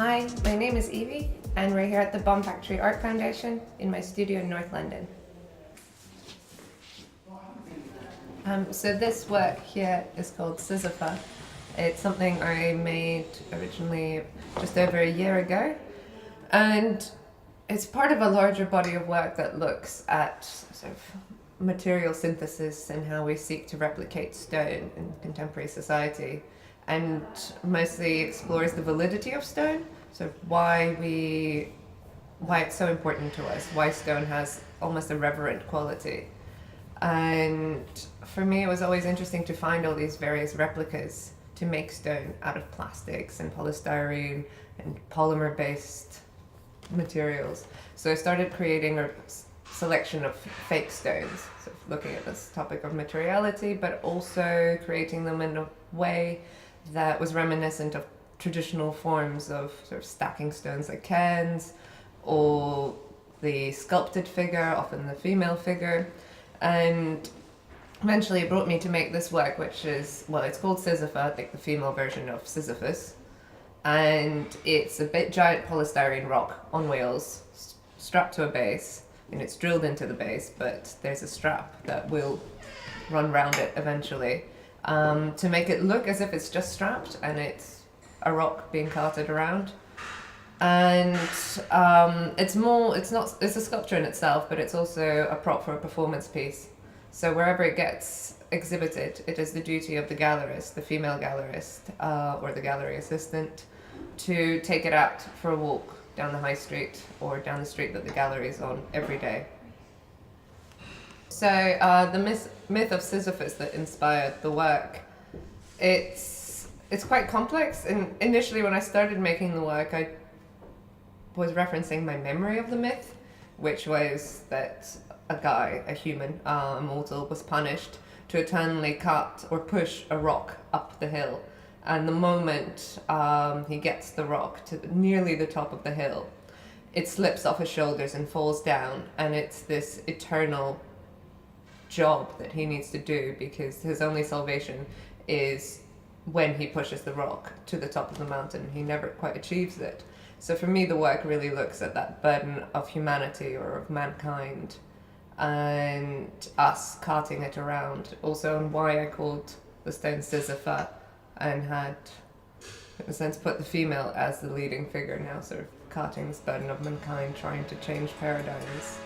Hi, my name is Evie, and we're here at the Bomb Factory Art Foundation in my studio in North London. So this work here is called Sisypha. It's something I made originally just over a year ago, and it's part of a larger body of work that looks at sort of material synthesis and how we seek to replicate stone in contemporary society, and mostly explores the validity of stone, so why it's so important to us, why stone has almost a reverent quality. And for me, it was always interesting to find all these various replicas to make stone out of plastics and polystyrene and polymer-based materials. So I started creating a selection of fake stones, so looking at this topic of materiality, but also creating them in a way that was reminiscent of traditional forms of sort of stacking stones like cairns, or the sculpted figure, often the female figure. And eventually it brought me to make this work, which is, well, it's called Sisypha, like the female version of Sisyphus. And it's a big giant polystyrene rock on wheels, strapped to a base, and it's drilled into the base, but there's a strap that will run around it eventually, to make it look as if it's just strapped and it's a rock being carted around. And it's a sculpture in itself, but it's also a prop for a performance piece. So wherever it gets exhibited, it is the duty of the gallerist, the female gallerist, or the gallery assistant, to take it out for a walk down the high street or down the street that the gallery is on every day. So the myth of Sisyphus that inspired the work, it's quite complex. And initially when I started making the work, I was referencing my memory of the myth, which was that a guy, a human, a mortal, was punished to eternally cut or push a rock up the hill. And the moment he gets the rock to nearly the top of the hill, it slips off his shoulders and falls down, and it's this eternal job that he needs to do, because his only salvation is when he pushes the rock to the top of the mountain. He never quite achieves it. So for me, the work really looks at that burden of humanity, or of mankind, and us carting it around. Also, and why I called the stone Sisypha, and had, in a sense, put the female as the leading figure now, sort of carting this burden of mankind, trying to change paradigms.